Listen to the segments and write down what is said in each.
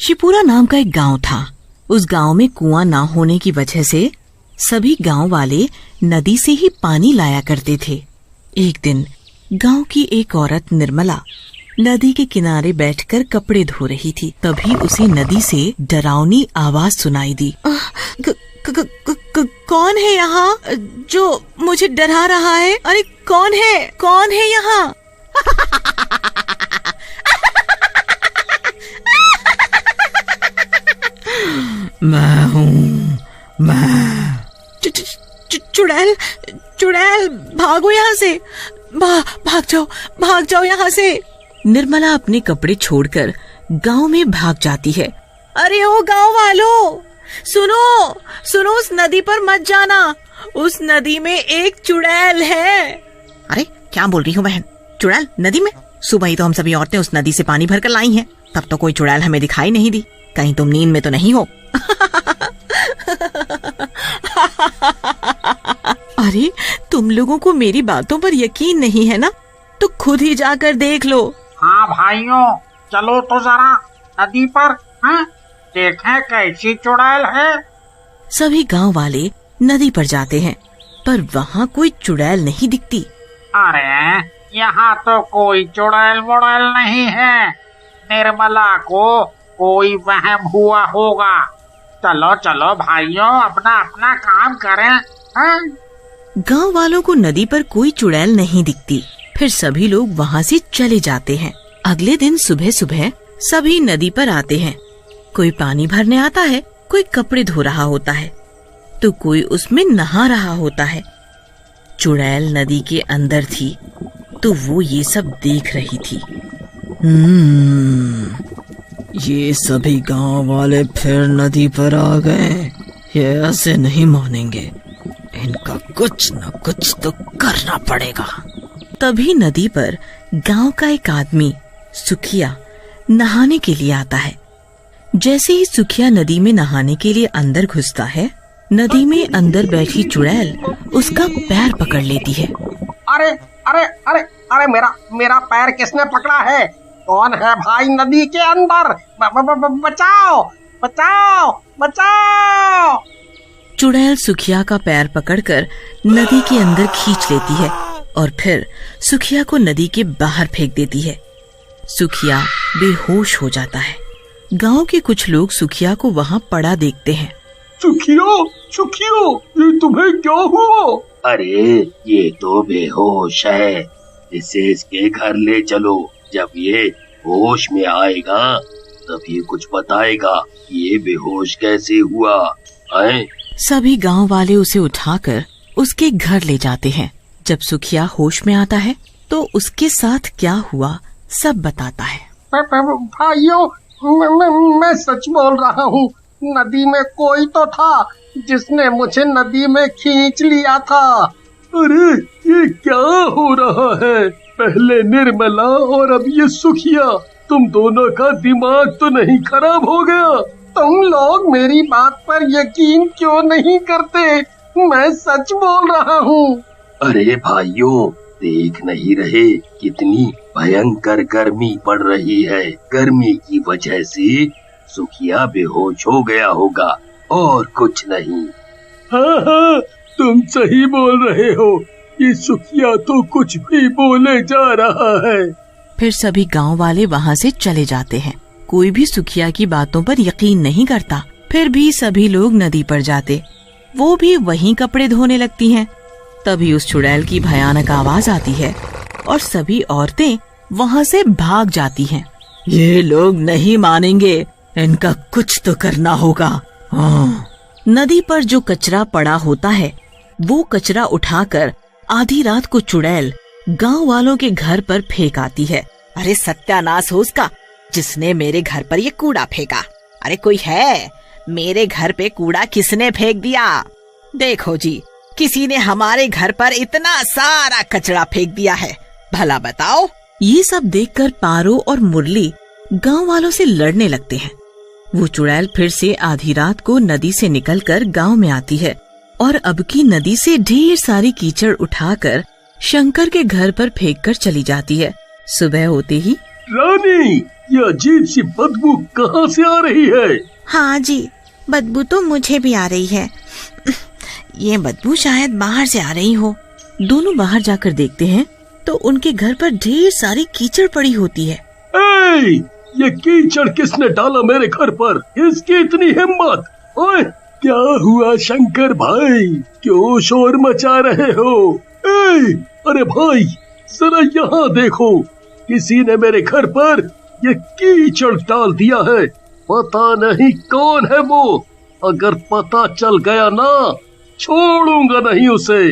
शिपूरा नाम का एक गांव था। उस गांव में कुआं ना होने की वजह से सभी गांव वाले नदी से ही पानी लाया करते थे। एक दिन गांव की एक औरत निर्मला नदी के किनारे बैठकर कपड़े धो रही थी। तभी उसे नदी से डरावनी आवाज सुनाई दी। कौन है यहाँ जो मुझे डरा रहा है? अरे कौन है यहाँ? मैं हूँ, मैं। चुड़ैल भागो यहाँ से, भाग जाओ यहाँ से। निर्मला अपने कपड़े छोड़कर गांव में भाग जाती है। अरे ओ गांव वालों, सुनो, उस नदी पर मत जाना, उस नदी में एक चुड़ैल है। अरे क्या बोल रही हो बहन? चुड़ैल नदी में? सुबह ही तो हम सभी औरतें उस नदी से पानी भरकर लाई हैं, तब तो कोई चुड़ैल हमें दिखाई नहीं दी। कहीं तुम नींद में तो नहीं हो? अरे तुम लोगों को मेरी बातों पर यकीन नहीं है ना, तो खुद ही जाकर देख लो। हाँ भाइयों, चलो तो जरा नदी पर, हाँ, देखें कैसी चुड़ैल है। सभी गांव वाले नदी पर जाते हैं, पर वहाँ कोई चुड़ैल नहीं दिखती। अरे यहाँ तो कोई चुड़ैल मुड़ैल नहीं है, निर्मला को कोई वहम हुआ होगा। चलो भाइयों, अपना काम करें, हाँ? गांव वालों को नदी पर कोई चुड़ैल नहीं दिखती। फिर सभी लोग वहाँ से चले जाते हैं। अगले दिन सुबह सुबह सभी नदी पर आते हैं। कोई पानी भरने आता है, कोई कपड़े धो रहा होता है, तो कोई उसमें नहा रहा होता है। चुड़ैल नदी के अंदर थी, तो वो ये सब देख रही थी। ये सभी गांव वाले फिर नदी पर आ गए। ये ऐसे नहीं मानेंगे, इनका कुछ न कुछ तो करना पड़ेगा। तभी नदी पर गांव का एक आदमी सुखिया नहाने के लिए आता है। जैसे ही सुखिया नदी में नहाने के लिए अंदर घुसता है, नदी में अंदर बैठी चुड़ैल उसका पैर पकड़ लेती है। अरे अरे अरे अरे मेरा पैर किसने पकड़ा है? कौन है भाई नदी के अंदर? बचाओ बचाओ बचाओ! चुड़ैल सुखिया का पैर पकड़कर नदी के अंदर खींच लेती है और फिर सुखिया को नदी के बाहर फेंक देती है। सुखिया बेहोश हो जाता है। गांव के कुछ लोग सुखिया को वहाँ पड़ा देखते हैं। सुखियो, ये तुम्हें क्या हुआ? अरे ये तो बेहोश है, इसे इसके घर ले चलो। जब ये होश में आएगा तब ये कुछ बताएगा ये बेहोश कैसे हुआ है। सभी गांव वाले उसे उठाकर उसके घर ले जाते हैं। जब सुखिया होश में आता है तो उसके साथ क्या हुआ सब बताता है। भाइयों, मैं सच बोल रहा हूँ, नदी में कोई तो था जिसने मुझे नदी में खींच लिया था। अरे ये क्या हो रहा है? पहले निर्मला और अब ये सुखिया, तुम दोनों का दिमाग तो नहीं खराब हो गया? तुम लोग मेरी बात पर यकीन क्यों नहीं करते? मैं सच बोल रहा हूँ। अरे भाइयों, देख नहीं रहे कितनी भयंकर गर्मी पड़ रही है। गर्मी की वजह से सुखिया बेहोश हो गया होगा और कुछ नहीं। हाँ, तुम सही बोल रहे हो। ये सुखिया तो कुछ भी बोले जा रहा है। फिर सभी गांव वाले वहाँ से चले जाते हैं। कोई भी सुखिया की बातों पर यकीन नहीं करता। फिर भी सभी लोग नदी पर जाते, वो भी वहीं कपड़े धोने लगती हैं। तभी उस चुड़ैल की भयानक आवाज आती है और सभी औरतें वहाँ से भाग जाती हैं। ये लोग नहीं मानेंगे, इनका कुछ तो करना होगा। हाँ। नदी पर जो कचरा पड़ा होता है, वो कचरा उठाकर आधी रात को चुड़ैल गांव वालों के घर पर फेंक आती है। अरे सत्यानाश हो उसका, जिसने मेरे घर पर ये कूड़ा फेंका। अरे कोई है? मेरे घर पे कूड़ा किसने फेंक दिया? देखो जी, किसी ने हमारे घर पर इतना सारा कचरा फेंक दिया है, भला बताओ। ये सब देखकर पारो और मुरली गांव वालों से लड़ने लगते हैं। वो चुड़ैल फिर से आधी रात को नदी से निकलकर गांव में आती है और अब की नदी से ढेर सारी कीचड़ उठाकर शंकर के घर पर फेंक कर चली जाती है। सुबह होते ही रानी, ये अजीब सी बदबू कहाँ से आ रही है? हाँ जी, बदबू तो मुझे भी आ रही है। ये बदबू शायद बाहर से आ रही हो। दोनों बाहर जाकर देखते हैं तो उनके घर पर ढेर सारी कीचड़ पड़ी होती है। ए, ये कीचड़ किसने डाला मेरे घर पर? इसकी इतनी हिम्मत! ओए, क्या हुआ शंकर भाई, क्यों शोर मचा रहे हो? ए, अरे भाई, जरा यहाँ देखो, किसी ने मेरे घर पर ये कीचड़ डाल दिया है। पता नहीं कौन है वो। अगर पता चल गया ना, छोड़ूंगा नहीं उसे।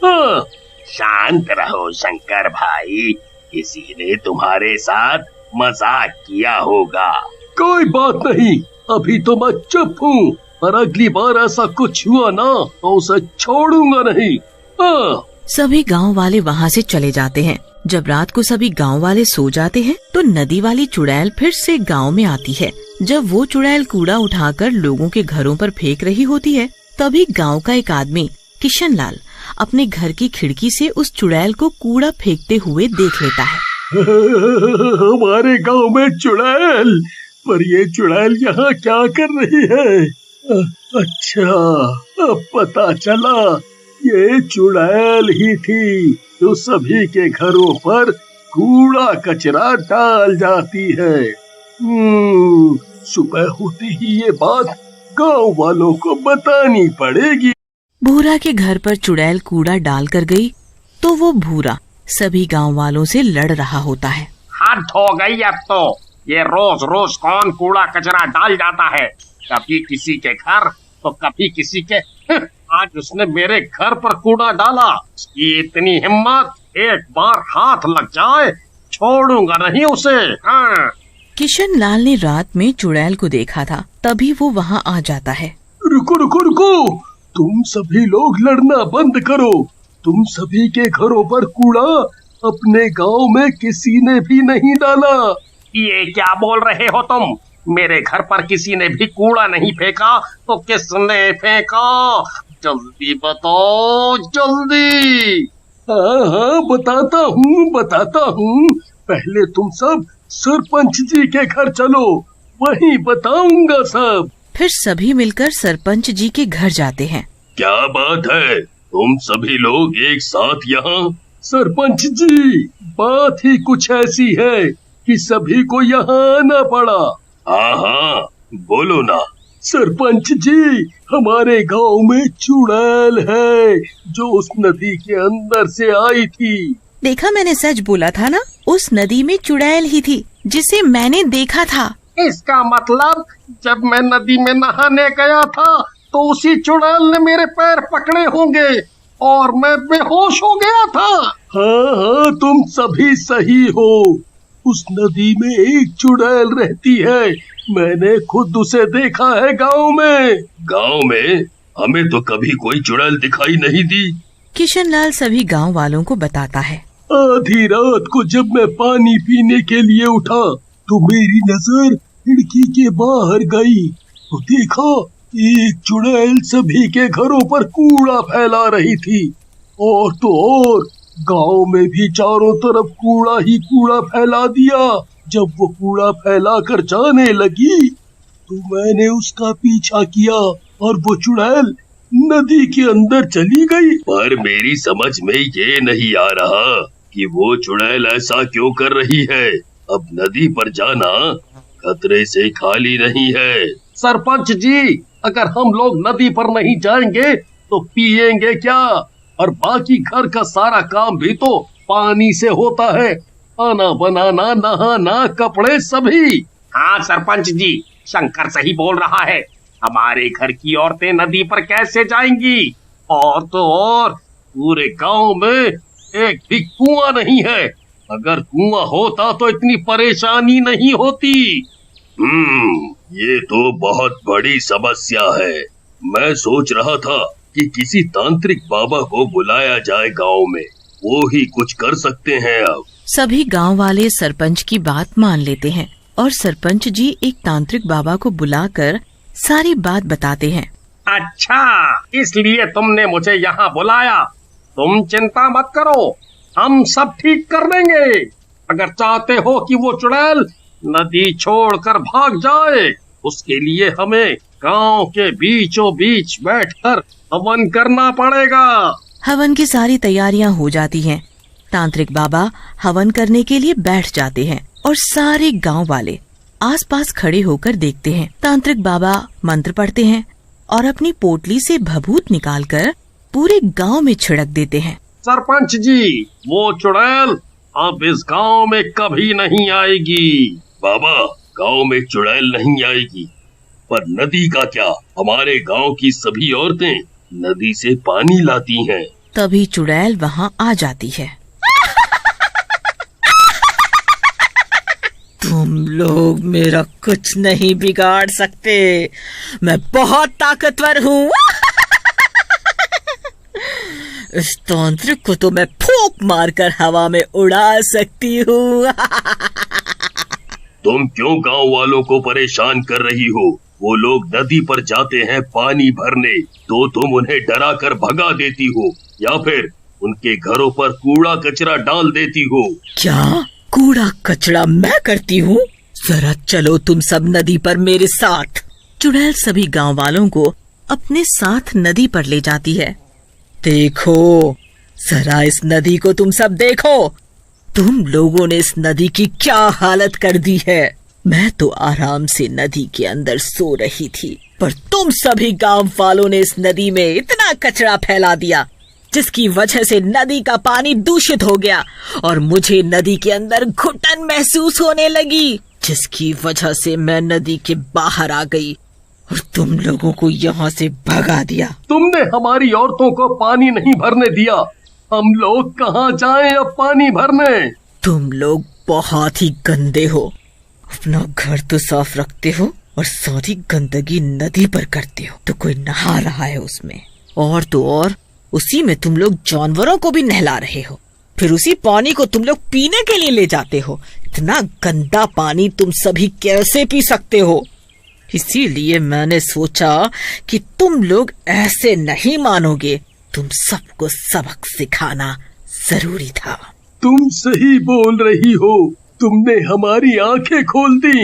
हाँ। शांत रहो शंकर भाई, किसी ने तुम्हारे साथ मजाक किया होगा। कोई बात नहीं, अभी तो मैं चुप हूँ, पर अगली बार ऐसा कुछ हुआ ना तो उसे छोड़ूंगा नहीं। हाँ। सभी गांव वाले वहाँ से चले जाते हैं। जब रात को सभी गांव वाले सो जाते हैं तो नदी वाली चुड़ैल फिर से गांव में आती है। जब वो चुड़ैल कूड़ा उठाकर लोगों के घरों पर फेंक रही होती है, तभी गांव का एक आदमी किशन लाल अपने घर की खिड़की से उस चुड़ैल को कूड़ा फेंकते हुए देख लेता है। हमारे गांव में चुड़ैल, पर ये चुड़ैल यहाँ क्या कर रही है? अच्छा, अब पता चला, ये चुड़ैल ही थी जो सभी के घरों पर कूड़ा कचरा डाल जाती है। सुबह होते ही ये बात गांव वालों को बतानी पड़ेगी। भूरा के घर पर चुड़ैल कूड़ा डाल कर गई तो वो भूरा सभी गांव वालों से लड़ रहा होता है। हद हो गई अब तो, ये रोज रोज कौन कूड़ा कचरा डाल जाता है? कभी किसी के घर तो कभी किसी के। आज उसने मेरे घर पर कूड़ा डाला, उसकी इतनी हिम्मत, एक बार हाथ लग जाए छोड़ूंगा नहीं उसे। हाँ। किशन लाल ने रात में चुड़ैल को देखा था, तभी वो वहाँ आ जाता है। रुको रुको रुको, तुम सभी लोग लड़ना बंद करो। तुम सभी के घरों पर कूड़ा अपने गांव में किसी ने भी नहीं डाला। ये क्या बोल रहे हो तुम? मेरे घर पर किसी ने भी कूड़ा नहीं फेंका तो किसने फेंका? जल्दी बताओ, जल्दी। हाँ, बताता हूँ। पहले तुम सब सरपंच जी के घर चलो, वहीं बताऊंगा सब। फिर सभी मिलकर सरपंच जी के घर जाते हैं। क्या बात है, तुम सभी लोग एक साथ यहाँ? सरपंच जी, बात ही कुछ ऐसी है कि सभी को यहाँ आना पड़ा। हाँ, बोलो ना। सरपंच जी, हमारे गांव में चुड़ैल है जो उस नदी के अंदर से आई थी। देखा, मैंने सच बोला था ना, उस नदी में चुड़ैल ही थी जिसे मैंने देखा था। इसका मतलब जब मैं नदी में नहाने गया था तो उसी चुड़ैल ने मेरे पैर पकड़े होंगे और मैं बेहोश हो गया था। हाँ, तुम सभी सही हो। उस नदी में एक चुड़ैल रहती है, मैंने खुद उसे देखा है गांव में। गांव में? हमें तो कभी कोई चुड़ैल दिखाई नहीं दी। किशन लाल सभी गांव वालों को बताता है। आधी रात को जब मैं पानी पीने के लिए उठा तो मेरी नजर खिड़की के बाहर गई तो देखा एक चुड़ैल सभी के घरों पर कूड़ा फैला रही थी। और तो और गांव में भी चारों तरफ कूड़ा ही कूड़ा फैला दिया। जब वो कूड़ा फैला कर जाने लगी तो मैंने उसका पीछा किया और वो चुड़ैल नदी के अंदर चली गई। पर मेरी समझ में ये नहीं आ रहा कि वो चुड़ैल ऐसा क्यों कर रही है। अब नदी पर जाना खतरे से खाली नहीं है। सरपंच जी, अगर हम लोग नदी पर नहीं जाएंगे तो पिएंगे क्या? और बाकी घर का सारा काम भी तो पानी से होता है, खाना बनाना, नहाना, कपड़े सभी। हाँ सरपंच जी, शंकर सही बोल रहा है। हमारे घर की औरतें नदी पर कैसे जाएंगी? और तो और पूरे गांव में एक भी कुआं नहीं है। अगर कुआं होता तो इतनी परेशानी नहीं होती। ये तो बहुत बड़ी समस्या है। मैं सोच रहा था कि किसी तांत्रिक बाबा को बुलाया जाए गांव में, वो ही कुछ कर सकते हैं। अब सभी गांव वाले सरपंच की बात मान लेते हैं और सरपंच जी एक तांत्रिक बाबा को बुलाकर सारी बात बताते हैं। अच्छा, इसलिए तुमने मुझे यहाँ बुलाया। तुम चिंता मत करो, हम सब ठीक कर देंगे। अगर चाहते हो कि वो चुड़ैल नदी छोड़कर भाग जाए, उसके लिए हमें गांव के बीचों बीच बैठकर हवन करना पड़ेगा। हवन की सारी तैयारियां हो जाती हैं। तांत्रिक बाबा हवन करने के लिए बैठ जाते हैं और सारे गांव वाले आसपास खड़े होकर देखते हैं। तांत्रिक बाबा मंत्र पढ़ते हैं और अपनी पोटली से भभूत निकालकर पूरे गांव में छिड़क देते हैं। सरपंच जी, वो चुड़ैल अब इस गांव में कभी नहीं आएगी। बाबा, गांव में चुड़ैल नहीं आएगी, पर नदी का क्या? हमारे गांव की सभी औरतें नदी से पानी लाती हैं। तभी चुड़ैल वहाँ आ जाती है। तुम लोग मेरा कुछ नहीं बिगाड़ सकते, मैं बहुत ताकतवर हूँ। इस तांत्रिक को तो मैं फूंक मारकर हवा में उड़ा सकती हूँ। तुम क्यों गांव वालों को परेशान कर रही हो? वो लोग नदी पर जाते हैं पानी भरने, तो तुम उन्हें डरा कर भगा देती हो या फिर उनके घरों पर कूड़ा कचरा डाल देती हो। क्या कूड़ा कचरा मैं करती हूँ? जरा चलो तुम सब नदी पर मेरे साथ। चुड़ैल सभी गांव वालों को अपने साथ नदी पर ले जाती है। देखो, जरा इस नदी को तुम सब देखो। तुम लोगों ने इस नदी की क्या हालत कर दी है। मैं तो आराम से नदी के अंदर सो रही थी, पर तुम सभी गांव वालों ने इस नदी में इतना कचरा फैला दिया, जिसकी वजह से नदी का पानी दूषित हो गया और मुझे नदी के अंदर घुटन महसूस होने लगी, जिसकी वजह से मैं नदी के बाहर आ गई और तुम लोगों को यहाँ से भगा दिया। तुमने हमारी औरतों को पानी नहीं भरने दिया, हम लोग कहाँ जाएं अब पानी भरने? तुम लोग बहुत ही गंदे हो। अपना घर तो साफ रखते हो और सारी गंदगी नदी पर करते हो, तो कोई नहा रहा है उसमें, और तो और उसी में तुम लोग जानवरों को भी नहला रहे हो। फिर उसी पानी को तुम लोग पीने के लिए ले जाते हो। इतना गंदा पानी तुम सभी कैसे पी सकते हो? इसीलिए मैंने सोचा कि तुम लोग ऐसे नहीं मानोगे, तुम सबको सबक सिखाना जरूरी था। तुम सही बोल रही हो, तुमने हमारी आंखें खोल दी।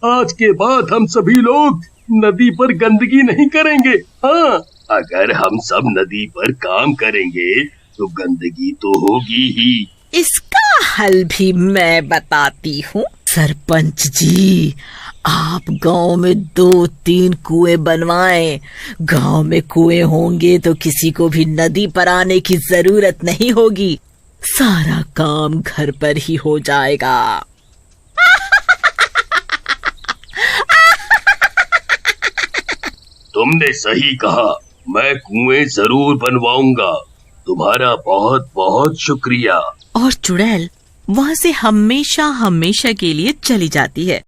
आज के बाद हम सभी लोग नदी पर गंदगी नहीं करेंगे। हाँ, अगर हम सब नदी पर काम करेंगे तो गंदगी तो होगी ही। इसका हल भी मैं बताती हूँ। सरपंच जी, आप गांव में 2-3 कुएं बनवाएं। गांव में कुएं होंगे तो किसी को भी नदी पर आने की जरूरत नहीं होगी। सारा काम घर पर ही हो जाएगा। तुमने सही कहा, मैं कुएं जरूर बनवाऊंगा। तुम्हारा बहुत बहुत शुक्रिया। और चुड़ैल वहाँ से हमेशा हमेशा के लिए चली जाती है।